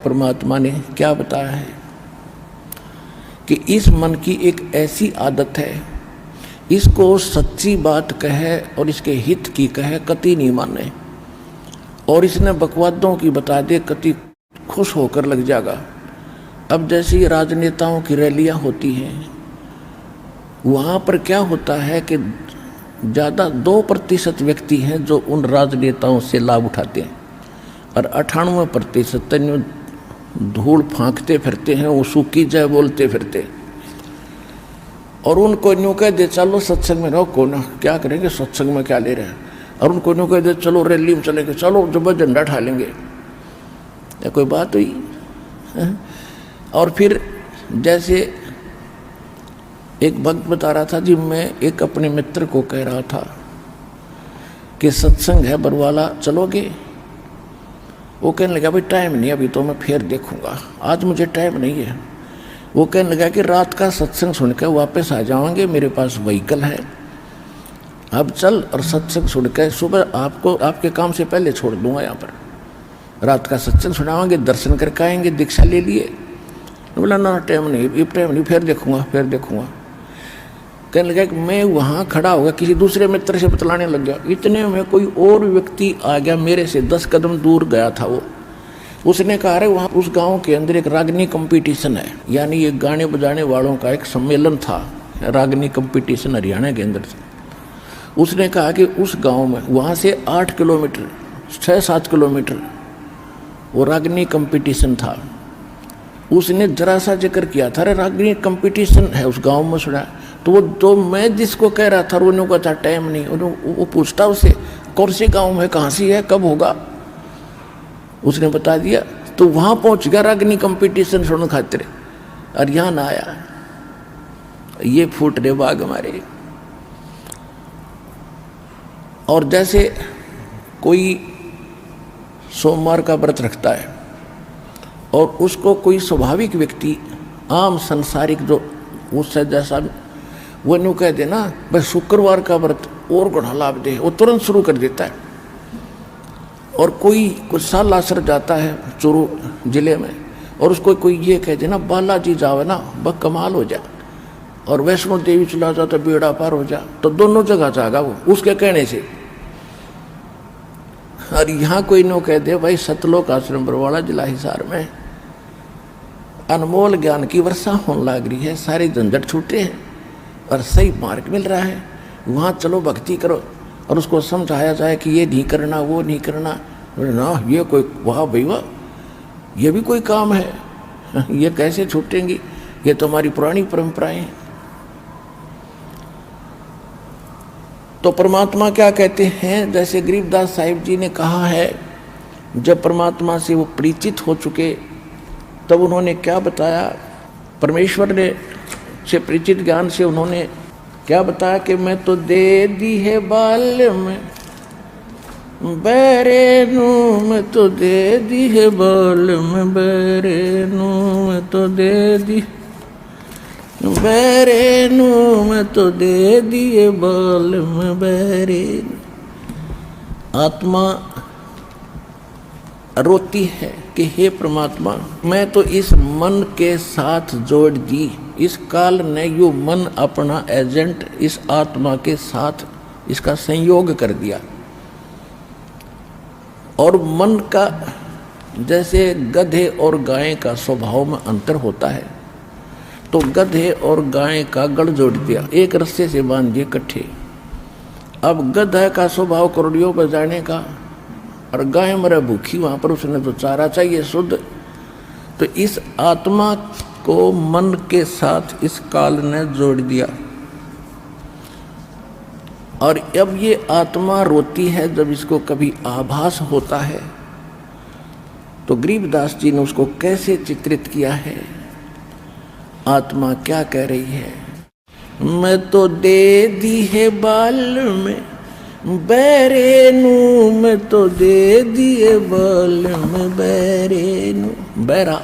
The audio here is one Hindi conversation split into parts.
परमात्मा ने क्या बताया है कि इस मन की एक ऐसी आदत है, इसको सच्ची बात कहे और इसके हित की कहे कति नहीं माने, और इसने बकवादों की बता दे कति खुश होकर लग जाएगा। अब जैसी राजनेताओं की रैलियां होती हैं, वहाँ पर क्या होता है कि ज़्यादा 2% व्यक्ति हैं जो उन राजनेताओं से लाभ उठाते हैं, और 98% धूल फांकते फिरते हैं, वो सूखी जय बोलते फिरते। और उनको न्यू कह दे चलो सत्संग में रहो, को ना क्या करेंगे, सत्संग में क्या ले रहे हैं। और उनको न्यू कह दे चलो रैली में चलेंगे, चलो जब झंडा उठा लेंगे, या कोई बात हुई है? और फिर जैसे एक भक्त बता रहा था जी, मैं एक अपने मित्र को कह रहा था कि सत्संग है बरवाला, चलोगे? वो कहने लगा भाई टाइम नहीं, अभी तो मैं फिर देखूंगा, आज मुझे टाइम नहीं है। वो कहने लगा कि रात का सत्संग सुनकर वापस आ जाओगे, मेरे पास व्हीकल है, अब चल और सत्संग सुनकर सुबह आपको आपके काम से पहले छोड़ दूंगा यहाँ पर, रात का सत्संग सुनावांगे, दर्शन करके आएंगे, दीक्षा ले लिए। बोला ना टाइम नहीं, टाइम नहीं, फिर देखूंगा फिर देखूंगा। कहने लगा कि मैं वहाँ खड़ा होगा, किसी दूसरे मित्र से बतलाने लग गया। इतने में कोई और व्यक्ति आ गया, मेरे से 10 कदम दूर गया था वो। उसने कहा अरे वहाँ उस गांव के अंदर एक रागनी कंपटीशन है, यानी ये गाने बजाने वालों का एक सम्मेलन था, रागनी कंपटीशन हरियाणा के अंदर से। उसने कहा कि उस गाँव में वहाँ से 8 किलोमीटर 6-7 किलोमीटर वो रागनी कंपटीशन था। उसने जरा सा जिक्र किया था, अरे रागनी कंपटीशन है उस गाँव में, सुना। तो मैं जिसको कह रहा था उन्होंने कहा था टाइम नहीं। वो पूछता उसे कौन से गांव में, कहाँ से है, कब होगा, उसने बता दिया। तो वहाँ पहुँच गया रागनी कंपटीशन सुन खातिर, और यहाँ ना आया। ये फूट रहे बाग हमारे। और जैसे कोई सोमवार का व्रत रखता है और उसको कोई स्वाभाविक व्यक्ति आम संसारिक जो उससे जैसा वो न्यू कह देना भाई शुक्रवार का व्रत और घना लाभ दे, वो तुरंत शुरू कर देता है। और कोई कुछ साल आसर जाता है चूरू जिले में, और उसको कोई ये कह देना बालाजी जावे ना बस कमाल हो जा, और वैष्णो देवी चला जाता तो बेड़ा पार हो जा, तो दोनों जगह जाएगा वो उसके कहने से। और यहाँ कोई नो कह दे भाई सतलोक आश्रम बरवाला जिला हिसार में अनमोल ज्ञान की वर्षा होने लग रही है, सारे झंझट छूटे हैं और सही मार्ग मिल रहा है, वहाँ चलो भक्ति करो। और उसको समझाया जाए कि ये नहीं करना वो नहीं करना, ना ये कोई वाह भाई वाह, ये भी कोई काम है, ये कैसे छूटेंगी, ये तो हमारी पुरानी परंपराएं हैं। तो परमात्मा क्या कहते हैं, जैसे गरीबदास साहिब जी ने कहा है, जब परमात्मा से वो परिचित हो चुके तब उन्होंने क्या बताया, परमेश्वर ने से परिचित ज्ञान से उन्होंने क्या बताया कि मैं तो दे दी है बाल में बैरेनू, मैं तो दे दी है बाल में बैरेनू, मैं तो दे दी बैरेनू, मैं तो दे दिए बाल में बैरेनू। आत्मा रोती है कि हे परमात्मा, मैं तो इस मन के साथ जोड़ दी, इस काल ने यो मन अपना एजेंट इस आत्मा के साथ इसका संयोग कर दिया। और मन का जैसे गधे और गाय का स्वभाव में अंतर होता है, तो गधे और गाय का गढ़ जोड़ दिया, एक रस्से से बांध दिए इकट्ठे। अब गधा का स्वभाव करोड़ियों पर जाने का, और गाय मरे भूखी, वहाँ पर उसने तो चारा चाहिए शुद्ध। तो इस आत्मा को मन के साथ इस काल ने जोड़ दिया। और अब ये आत्मा रोती है जब इसको कभी आभास होता है। तो गरीबदास जी ने उसको कैसे चित्रित किया है, आत्मा क्या कह रही है, मैं तो दे दी है बाल में बैरेनू, मैं तो दे दिए बाल में बैरेनू। बैरा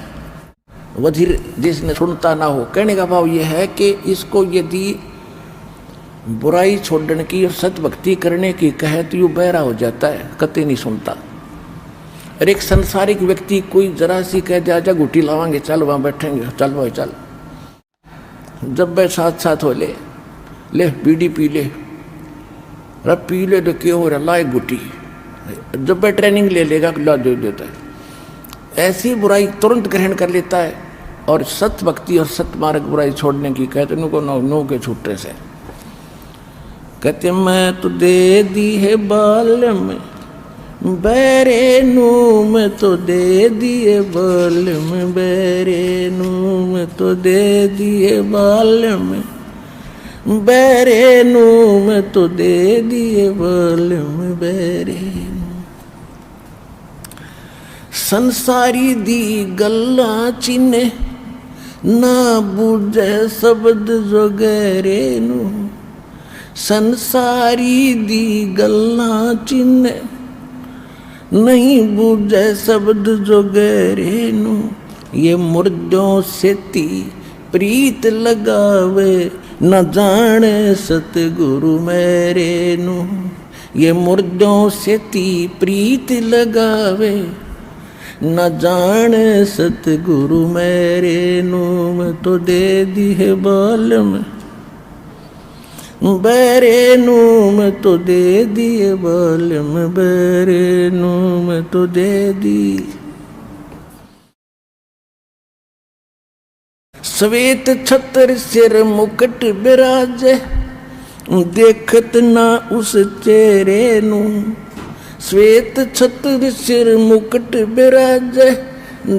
वधिर जिसने सुनता ना हो, कहने का भाव ये है कि इसको यदि बुराई छोड़ने की और सत भक्ति करने की कहे तो यू बहरा हो जाता है, कतई नहीं सुनता। और एक संसारिक व्यक्ति कोई जरा सी कह दे आजा घुटी लावांगे, चल वहां बैठेंगे, चल भाई चल। जब वे साथ साथ हो ले बीड़ी पी ले, पी ले तो क्यों हो रहा, ला एक घुटी। जब वह ट्रेनिंग ले लेगा ला दे देता है। ऐसी बुराई तुरंत ग्रहण कर लेता है और सत भक्ति और सत मार्ग बुराई छोड़ने की कहते उनको नो के छूटे से कहते मैं तो दे दी है बाल में बैरे नू, मैं तो दे दिए बाल में बैरे नू, मैं तो दे दिए बाल में बैरे नू, मैं तो दे दिए बाल में बैरे नू। संसारी दी गल्ला चिन्हे ना बूझे शब्द जो गहरे नू, संसारी दी गल्ला चिन्हे नहीं बूझे शब्द जो गहरे नू। ये मुर्दों से ती प्रीत लगावे न जाने सतगुरु मेरे नू। ये मुर्दों से ती प्रीत लगावे न जाने सतगुरु मेरे नू। मैं तो दे दी है बाल में बैरे नू, मैं तो दे दिए बाल में बैरे नू, मैं तो दे दी। श्वेत छत्र सिर मुकुट बिराजे देखत ना उस चेहरे नू। श्वेत छत्र सिर मुकुट बिराजे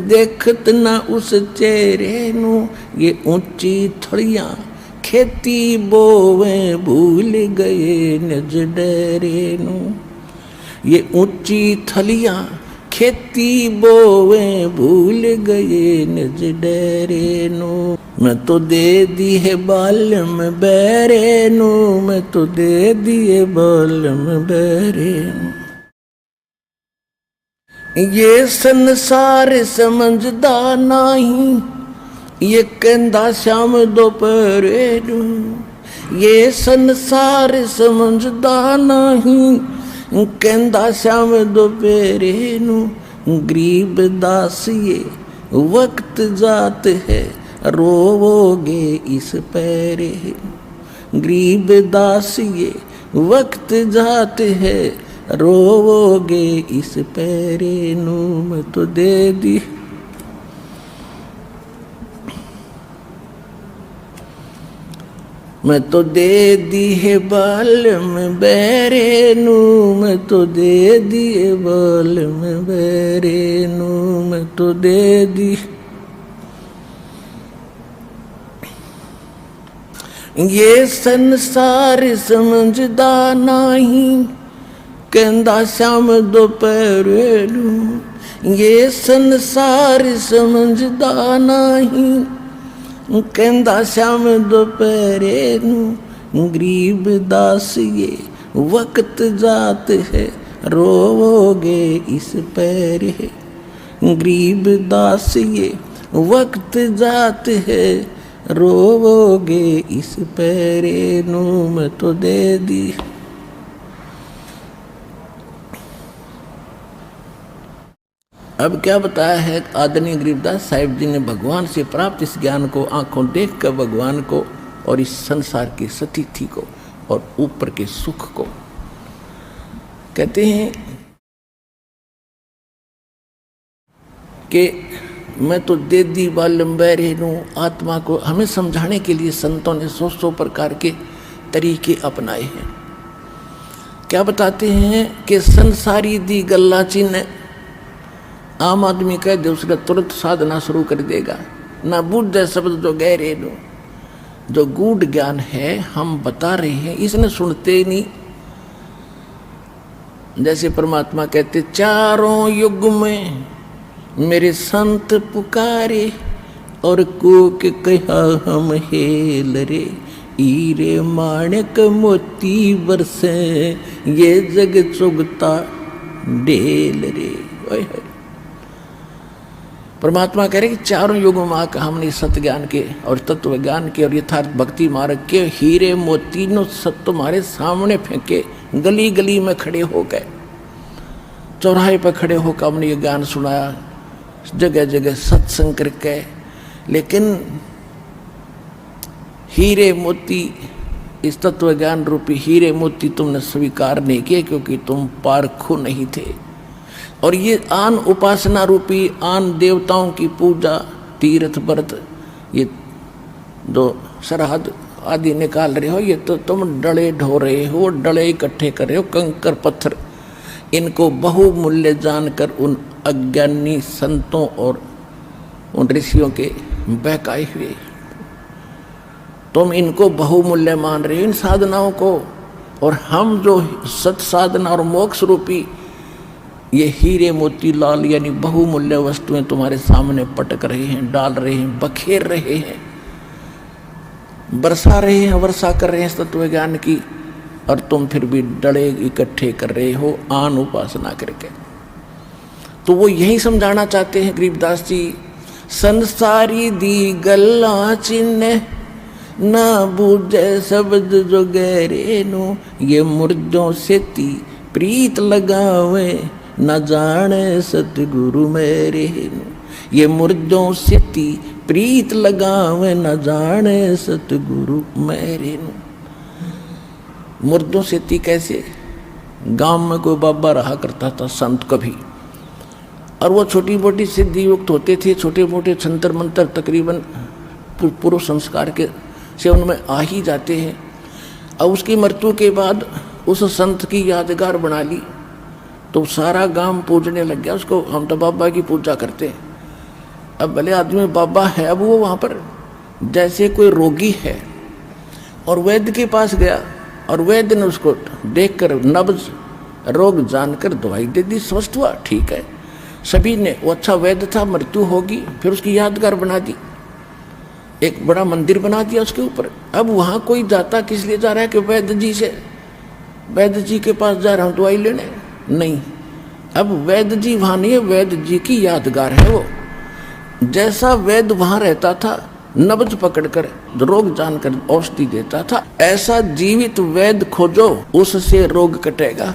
देखत ना उस चेहरे नू। ये ऊंची थड़ियां खेती बोवे भूल गए निज डेरे नू। ये ऊंची थलियां खेती बोवे भूल गए निज डेरे नू। मैं तो दे दी है बाल में बैरे नू, मैं तो दे दिए बाल में बैरे नू। ये संसार समझदा नहीं ये कहंदा श्याम दोपहरे नू। ये संसार समझदा नहीं कहंदा श्याम दोपहरे नू। गरीब दास ये वक्त जात है रोवोगे इस पैरे। गरीब दास ये वक्त जात है रोवोगे इस पैरे नू। मैं तो दे दी मैं तो दे दी है बाल में बैरे नू। मैं तो दे दिए बाल में बैरे नू। मैं तो दे दी। ये संसार समझदा नहीं कहंदा श्याम दोपहरे नू। ये संसार समझदा नहीं कहंदा श्याम दोपहरे नू। गरीब दास ये वक्त जात है रोवोगे इस पैरे। गरीब दास ये वक्त जात है रोवोगे इस पैरे नू। मैं तो दे दी। अब क्या बताया है आदरणीय गरीबदास साहिब जी ने भगवान से प्राप्त इस ज्ञान को आंखों देख कर भगवान को और इस संसार की स्थिति को और ऊपर के सुख को कहते हैं कि मैं तो दे दी बालंबे रहूं। आत्मा को हमें समझाने के लिए संतों ने 100 प्रकार के तरीके अपनाए हैं। क्या बताते हैं कि संसारी दी गल्ला चिन्ह आम आदमी कह दे उसका तुरंत साधना शुरू कर देगा। ना बुद्ध शब्द जो गहरे नो जो गूढ़ ज्ञान है हम बता रहे हैं इसने सुनते ही नहीं। जैसे परमात्मा कहते चारों युग में मेरे संत पुकारे और कूक कहा हम हेल रे। हीरे माणक मोती बरसे ये जग चुगता डेल रे। परमात्मा कह रहे कि चारों युगों में आकर हमने सत्य ज्ञान के और तत्व ज्ञान के और यथार्थ भक्ति मार्ग के हीरे मोती नो सब तुम्हारे सामने फेंके, गली गली में खड़े हो गए। चौराहे पर खड़े होकर हमने ये ज्ञान सुनाया, जगह जगह सत्संग करके, लेकिन हीरे मोती, इस तत्व ज्ञान रूपी हीरे मोती तुमने स्वीकार नहीं किए, क्योंकि तुम पारखू नहीं थे। और ये आन उपासना रूपी, आन देवताओं की पूजा, तीर्थ व्रत, ये जो सरहद आदि निकाल रहे हो, ये तो तुम डले ढो रहे हो, डले इकट्ठे कर रहे हो, कंकर पत्थर, इनको बहुमूल्य जानकर उन अज्ञानी संतों और उन ऋषियों के बहकाए हुए तुम इनको बहुमूल्य मान रहे हो, इन साधनाओं को। और हम जो सत साधना और मोक्ष रूपी ये हीरे मोती लाल यानी बहुमूल्य वस्तुएं तुम्हारे सामने पटक रहे हैं, डाल रहे हैं, बखेर रहे हैं, बरसा रहे हैं, वर्षा कर रहे हैं तत्व ज्ञान की, और तुम फिर भी डले इकट्ठे कर रहे हो आन उपासना करके। तो वो यही समझाना चाहते हैं गरीबदास जी, संसारी दी गल्ला चिन्ह ना बूझे शब्द जो गहरे नु, ये मुर्दों से ती प्रीत लगावे न जाने सतगुरु मेरे नु, ये मुर्दों से ती प्रीत लगावे न जाने सतगुरु मेरे नु। मुर्दों से ती कैसे? गांव में कोई बाबा रहा करता था संत कभी, और वो छोटी मोटी सिद्धि युक्त होते थे, छोटे मोटे छंतर मंत्र तकरीबन पूर्व संस्कार के से उनमें आ ही जाते हैं। अब उसकी मृत्यु के बाद उस संत की यादगार बना ली, तो सारा गांव पूजने लग गया उसको, हम तो बाबा की पूजा करते हैं। अब भले आदमी बाबा है, अब वो वहाँ पर जैसे कोई रोगी है और वैद्य के पास गया, और वैद्य ने उसको देखकर नब्ज रोग जानकर दवाई दे दी, स्वस्थ हुआ, ठीक है। सभी ने, वो अच्छा वैद्य था, मृत्यु होगी, फिर उसकी यादगार बना दी, एक बड़ा मंदिर बना दिया उसके ऊपर। अब वहाँ कोई जाता किस लिए जा रहा है कि वैद्य जी से, वैद्य जी के पास जा रहा हूँ दवाई लेने, नहीं। अब वैद्य जी वहाँ नहीं है, वैद्य जी की यादगार है वो। जैसा वैद्य वहाँ रहता था, नब्ज पकड़कर रोग जानकर औषधि देता था, ऐसा जीवित वैद्य खोजो, उससे रोग कटेगा।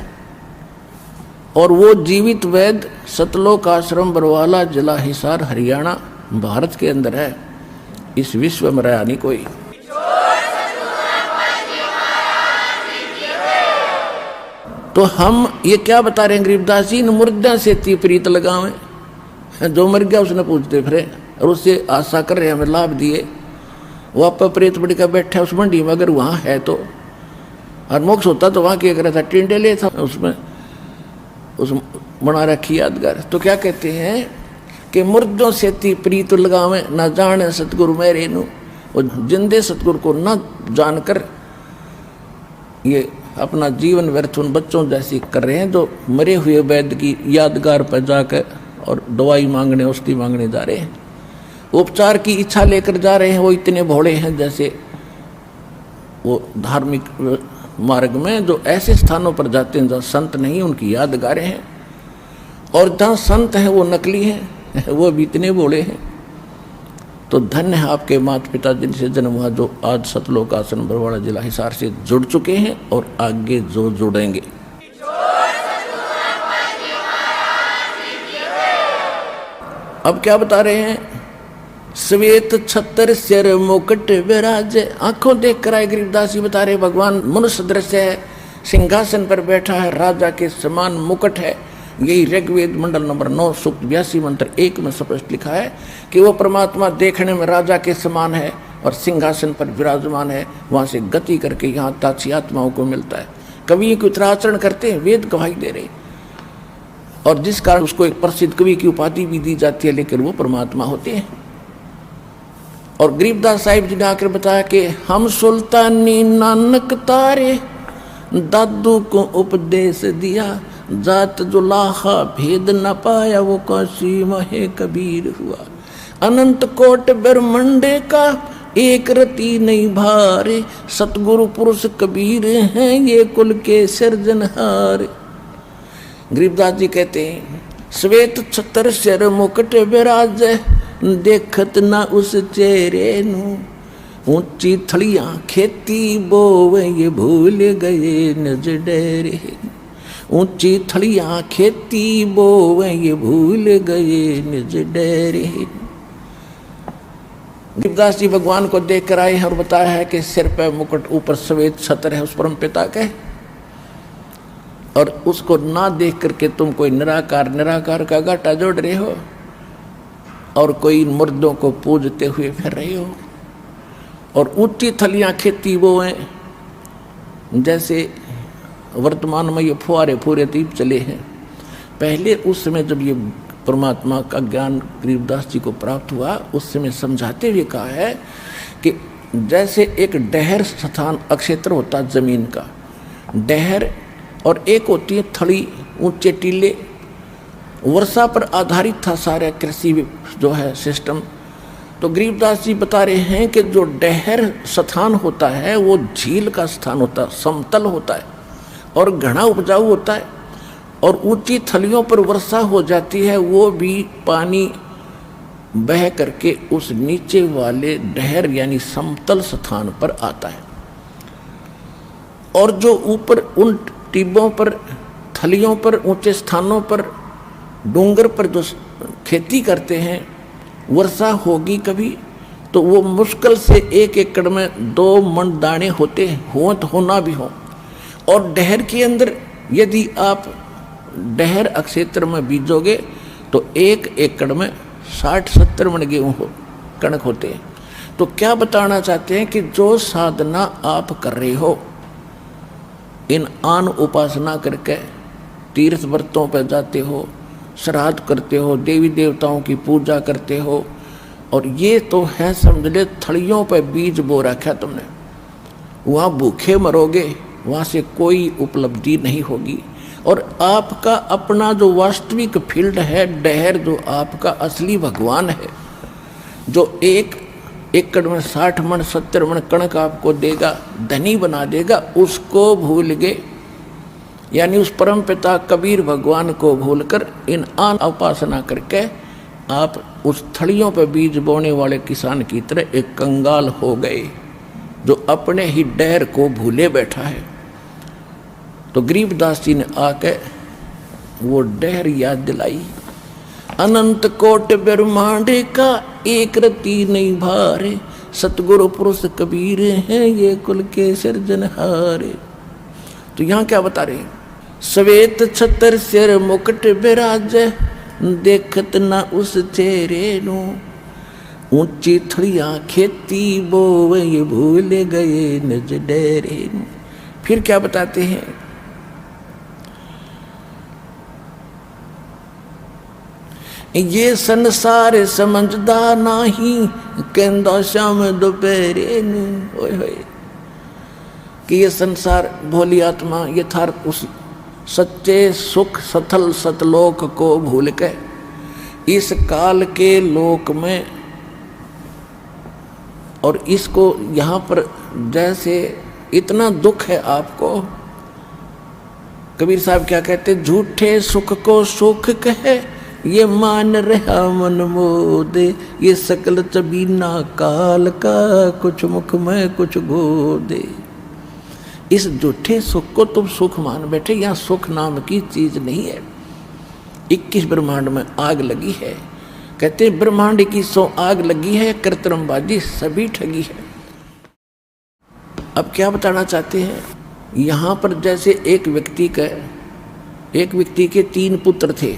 और वो जीवित वैद्य सतलोक आश्रम बरवाला, जिला हिसार, हरियाणा, भारत के अंदर है। इस विश्व में रहा नहीं कोई। तो हम ये क्या बता रहे हैं गरीबदास जी, मुर्दा से ती प्रीत लगावे, जो मर गया उसने पूछते फिरे, और उससे आशा कर रहे हमें लाभ दिए। वो आप प्रेत बड़ी का बैठा उस मंडी में, अगर वहाँ है तो, और मोक्ष होता तो वहाँ क्या करे था, टिंडेले था उसमें, उस बना रखी यादगार। तो क्या कहते हैं कि मुर्दों से ती प्रीत लगावे न जाने सतगुरु मेरे नु, और जिंदे सतगुरु को न जानकर ये अपना जीवन व्यर्थ उन बच्चों जैसी कर रहे हैं जो मरे हुए वैद्य की यादगार पर जाकर और दवाई मांगने, औषधि मांगने जा रहे हैं, उपचार की इच्छा लेकर जा रहे हैं। वो इतने भोले हैं जैसे वो धार्मिक मार्ग में जो ऐसे स्थानों पर जाते हैं जहाँ संत नहीं, उनकी यादगारें हैं, और जहाँ संत हैं वो नकली हैं, वो भी इतने भोले हैं। तो धन्य है आपके माता पिता जिनसे जन्म हुआ, जो आज सतलोक आश्रम बरवाड़ा जिला हिसार से जुड़ चुके हैं और आगे जो जुड़ेंगे। अब क्या बता रहे हैं, श्वेत छत्र सिर मुकुट विराज, आंखों देख कर आए गरीबदास जी बता रहे, भगवान मनुष्य दृश्य है, सिंहासन पर बैठा है, राजा के समान मुकुट है। यही ऋग्वेद मंडल नंबर 9 सूक्त 82 मंत्र 1 में स्पष्ट लिखा है कि वो परमात्मा देखने में राजा के समान है और सिंहासन पर विराजमान है, वहाँ से गति करके यहाँ ताची आत्माओं को मिलता है। कवि की उत्तराचरण करते हैं, वेद गवाही दे रहे, और जिस कारण उसको एक प्रसिद्ध कवि की उपाधि भी दी जाती है, लेकिन वो परमात्मा होते हैं। और गरीबदास साहिब जी ने आकर बताया कि हम सुल्तानी नानक तारे, दादू को उपदेश दिया, जात जो लाहा भेद न पाया, वो काशी महे कबीर हुआ। अनंत कोट ब्रह्मंडे का एक रति नहीं भारे, सतगुरु पुरुष कबीर हैं ये कुल के सिरजनहार। गरीबदास जी कहते हैं, श्वेत छत्र सिर मुकुट विराज, देखत ना उस चेहरे नु, ऊंची थड़ियां खेती बोवे ये भूल गए नज डेरे। ऊंची थड़ियां खेती बोवे ये भूल गए निज डेरे। गरीबदास जी भगवान को देख कर आए हैं और बताया है कि सिर पे मुकुट, ऊपर श्वेत छत्र है उस परम पिता के, और उसको ना देख करके तुम कोई निराकार का घाटा जोड़ रहे हो और कोई मुर्दों को पूजते हुए फिर रहे हो। और ऊंची थलियां खेती वो हैं, जैसे वर्तमान में ये फुहारे फूरे दीप चले हैं। पहले उस समय जब ये परमात्मा का ज्ञान गरीबदास जी को प्राप्त हुआ, उस समय समझाते हुए कहा है कि जैसे एक डहर स्थान अक्षेत्र होता जमीन का डहर, और एक होती है थड़ी ऊंचे टीले, वर्षा पर आधारित था सारा कृषि जो है सिस्टम। तो गरीबदास जी बता रहे हैं कि जो डहर स्थान होता है वो झील का स्थान होता है, समतल होता है और घना उपजाऊ होता है, और ऊंची थलियों पर वर्षा हो जाती है, वो भी पानी बह करके उस नीचे वाले डहर यानी समतल स्थान पर आता है। और जो ऊपर उन टिब्बों पर, थलियों पर, ऊंचे स्थानों पर, डूंगर पर जो खेती करते हैं, वर्षा होगी कभी तो वो मुश्किल से 1 एकड़ में 2 मन दाने होते हों तो होना भी हो। और डहर के अंदर यदि आप डहर अक्षेत्र में बीजोगे तो 1 एकड़ में 60-70 मन गेहूँ कणक होते हैं। तो क्या बताना चाहते हैं कि जो साधना आप कर रहे हो, इन आन उपासना करके तीर्थ व्रतों पर जाते हो, श्राद्ध करते हो, देवी देवताओं की पूजा करते हो, और ये तो है समझ ले थड़ियों पर बीज बो रखा तुमने, वहाँ भूखे मरोगे, वहाँ से कोई उपलब्धि नहीं होगी। और आपका अपना जो वास्तविक फील्ड है डहर, जो आपका असली भगवान है, जो 1 एकड़ में 60 मन 70 मन कणक आपको देगा, धनी बना देगा, उसको भूल गए। यानी उस परम पिता कबीर भगवान को भूलकर इन आन उपासना करके आप उस थड़ियों पर बीज बोने वाले किसान की तरह एक कंगाल हो गए, जो अपने ही डहर को भूले बैठा है। तो गरीबदास जी ने आके वो डहर याद दिलाई। अनंत कोट ब्रह्मांड का एक रति नहीं भारे, सतगुरु पुरुष कबीर हैं ये कुल के सिरजनहारे। तो यहाँ क्या बता रहे हैं? श्वेत छतर सिर मुकुट विराज, देखत ना उस चेहरे नु, ऊंची थड़ियां खेती बोवे ये भूल गए निज डेरे नु। फिर क्या बताते हैं? ये संसार समझदा नहीं, कहंदा शाम दोपहरे नु। ओए होए, कि ये संसार भोली आत्मा यथार्थ उस सच्चे सुख सथल सतलोक को भूल के इस काल के लोक में, और इसको यहाँ पर जैसे इतना दुख है आपको, कबीर साहब क्या कहते, झूठे सुख को सुख कहे ये मान रहा मन मोदे, ये सकल चबीना काल का कुछ मुख में कुछ गोदे। इस झूठे सुख को तुम सुख मान बैठे, यहाँ सुख नाम की चीज नहीं है। 21 ब्रह्मांड में आग लगी है, कहते ब्रह्मांड की 100 आग लगी है, कृत्रिमबाजी सभी ठगी है। अब क्या बताना चाहते हैं? यहाँ पर जैसे एक व्यक्ति के 3 पुत्र थे,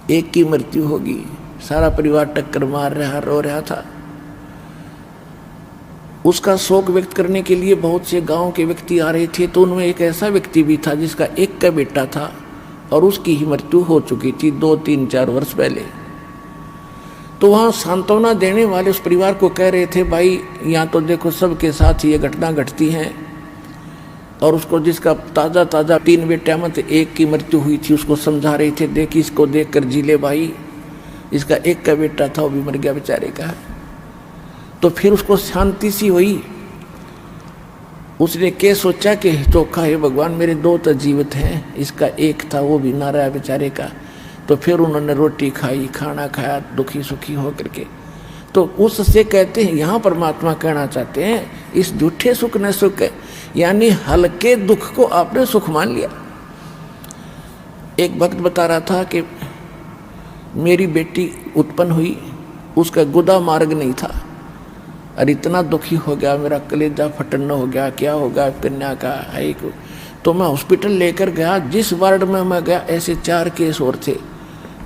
एक की मृत्यु होगी, सारा परिवार टक्कर मार रहा, रो रहा था। उसका शोक व्यक्त करने के लिए बहुत से गांव के व्यक्ति आ रहे थे। तो उनमें एक ऐसा व्यक्ति भी था जिसका एक का बेटा था और उसकी ही मृत्यु हो चुकी थी 2, 3, 4 वर्ष पहले। तो वहाँ सांत्वना देने वाले उस परिवार को कह रहे थे, भाई यहाँ तो देखो सबके साथ ये घटना घटती हैं, और उसको जिसका ताज़ा 3 बेटा में से एक की मृत्यु हुई थी, उसको समझा रहे थे, देख इसको देख कर जी ले भाई, इसका एक का बेटा था वो भी मर गया बेचारे का। तो फिर उसको शांति सी हुई। उसने क्या सोचा कि चोखा है भगवान, मेरे 2 तो जीवित हैं, इसका एक था वो भी ना रहा बेचारे का। तो फिर उन्होंने रोटी खाई, खाना खाया, दुखी सुखी हो करके। तो उससे कहते हैं, यहाँ परमात्मा कहना चाहते हैं, इस झूठे सुख ने सुख, यानी हल्के दुख को आपने सुख मान लिया। एक भक्त बता रहा था कि मेरी बेटी उत्पन्न हुई, उसका गुदा मार्ग नहीं था और इतना दुखी हो गया, मेरा कलेजा फटन हो गया, क्या होगा कन्या का है को। तो मैं हॉस्पिटल लेकर गया, जिस वार्ड में मैं गया ऐसे 4 केस और थे,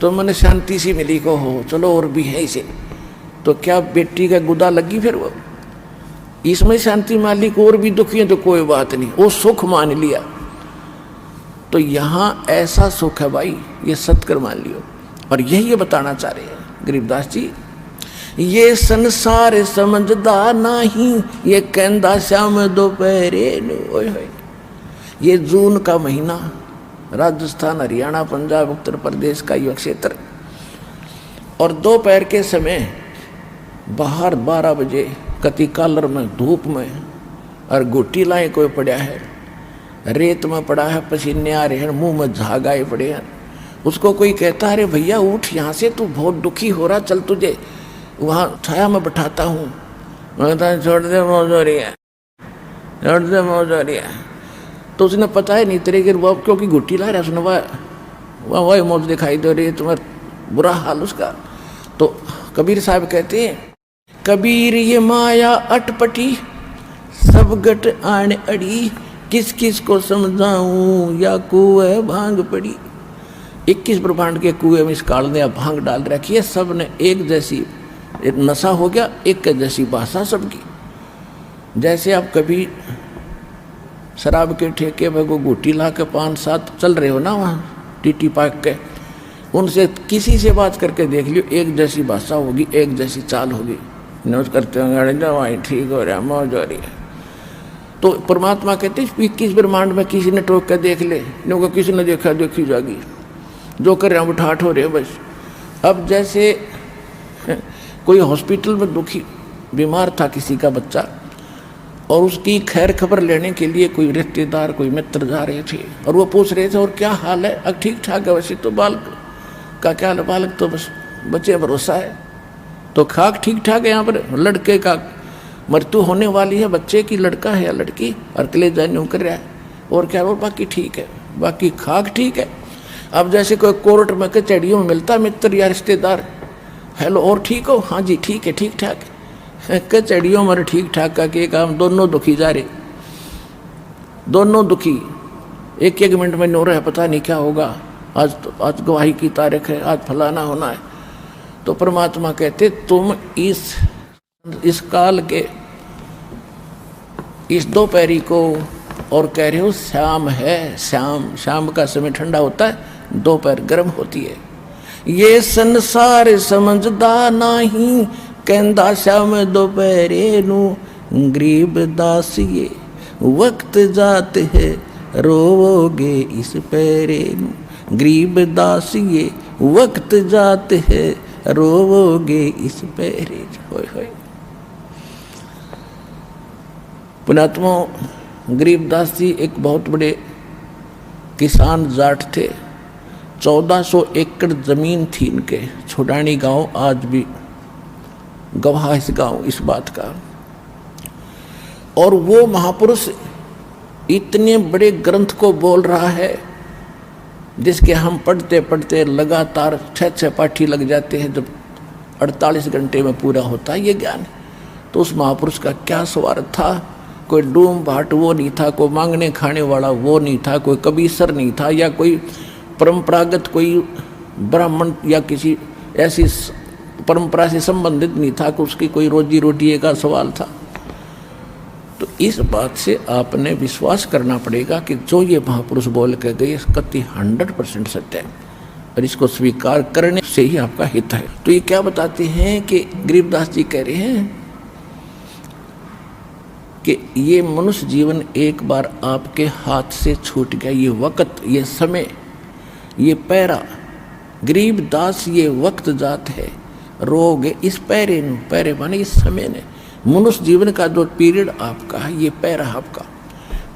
तो मैंने शांति सी मिली को हो चलो और भी है इसे। तो क्या बेटी का गुदा लगी, फिर वो इसमें शांति मान ली, और भी दुखी है तो कोई बात नहीं, वो सुख मान लिया। तो यहाँ ऐसा सुख है भाई, ये सत्कर मान लियो। और यही ये बताना चाह रहे हैं गरीबदास जी, ये संसार समझदा नहीं, ये कहंदा श्याम दोपहरे ओए होए। ये जून का महीना, राजस्थान, हरियाणा, पंजाब, उत्तर प्रदेश का युवा क्षेत्र, और दोपहर के समय बाहर 12 बजे कति कालर में धूप में और गोटी लाए कोई पड़ा है, रेत में पड़ा है, पसीने आ रहे हैं, मुंह में झाग आए पड़े हैं। उसको कोई कहता है अरे भैया उठ यहाँ से, तू बहुत दुखी हो रहा, चल तुझे वहाँ छाया में बैठाता हूँ। छोड़ दे मौज हो रही है, छोड़ दे मौज हो रही है। तो उसने पता है नहीं तेरे के बाप क्योंकि घुट्टी ला रहा है, उसने वह वही मौज दिखाई दे रही है, तुम्हारा बुरा हाल उसका। तो कबीर साहब कहते हैं, कबीर ये माया अटपटी सब गट आन अड़ी, किस किस को समझाऊं या कुएं भांग पड़ी। 21 ब्रह्मांड के कुएं में इस काल ने भांग डाल रखी है, सब ने एक जैसी, एक नशा हो गया, एक जैसी भाषा सबकी। जैसे आप कभी शराब के ठेके में को घुट्टी ला के 5-7 चल रहे हो ना, वहाँ टीटी पाक के, उनसे किसी से बात करके देख लियो, एक जैसी भाषा होगी, एक जैसी चाल होगी, नोट करते होंगे वहीं ठीक हो रहा, मौज हो रही है। तो परमात्मा कहते हैं 21 ब्रह्मांड में किसी ने टोक कर देख ले, क्योंकि किसी ने देखा देखी जाएगी, जो कर रहे हैं ठाठ हो रहे बस। अब जैसे कोई हॉस्पिटल में दुखी बीमार था किसी का बच्चा, और उसकी खैर खबर लेने के लिए कोई रिश्तेदार कोई मित्र जा रहे थे, और वो पूछ रहे थे और क्या हाल है, अब ठीक ठाक है, वैसे तो बालक का क्या हाल है, बालक तो बस बच्चे भरोसा है, तो खाक ठीक ठाक है, यहाँ पर लड़के का मृत्यु होने वाली है, बच्चे की, लड़का है या लड़की, और कलेजा यूँ कर रहा है, और क्या और बाकी ठीक है, बाकी खाक ठीक है। अब जैसे कोई कोर्ट में कचहरियों में मिलता मित्र या रिश्तेदार, हेलो और ठीक हो, हाँ जी ठीक है, ठीक ठाक है, कचहरियों में ठीक ठाक का के काम, दोनों दुखी जा रहे, दोनों दुखी, एक एक मिनट में नो रहे, पता नहीं क्या होगा, आज गवाही की तारीख है, आज फलाना होना है। तो परमात्मा कहते तुम इस काल के इस दोपहरी को और कह रहे हो शाम है, शाम का समय ठंडा होता है, दोपहर गर्म होती है। ये संसार समझदा नहीं, कहंदा श्याम दोपहरे नू, गरीब दास ये वक्त जात है, रोवोगे इस पैरे नू, गरीब दास ये वक्त जात है, रोवोगे इस पैरे। होय होय। पुणात्मा गरीबदास जी एक बहुत बड़े किसान जाट थे, 1400 एकड़ जमीन थी इनके, छोड़ानी गांव आज भी गवाह इस गांव इस बात का। और वो महापुरुष इतने बड़े ग्रंथ को बोल रहा है जिसके हम पढ़ते पढ़ते लगातार 6-6 पाठी लग जाते हैं, जब 48 घंटे में पूरा होता है ये ज्ञान। तो उस महापुरुष का क्या स्वार्थ था, कोई डूम भाट वो नहीं था, कोई मांगने खाने वाला वो नहीं था, कोई कबीसर नहीं था, या कोई परंपरागत कोई ब्राह्मण या किसी ऐसी परंपरा से संबंधित नहीं था कि उसकी कोई रोजी रोटी का सवाल था। तो इस बात से आपने विश्वास करना पड़ेगा कि जो ये महापुरुष बोल के गए कति 100% सत्य है, और इसको स्वीकार करने से ही आपका हित है। तो ये क्या बताते हैं कि गरीबदास जी कह रहे हैं कि ये मनुष्य जीवन एक बार आपके हाथ से छूट गया, ये वक्त, ये समय, ये पैरा, गरीबदास ये वक्त जात है, रोग इस पैरे न, पैरे माने इस समय ने, मनुष्य जीवन का जो पीरियड आपका है, ये पैरा आपका,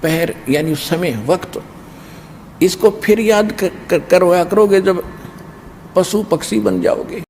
पैर यानी समय, वक्त, इसको फिर याद करवाया करोगे जब पशु पक्षी बन जाओगे,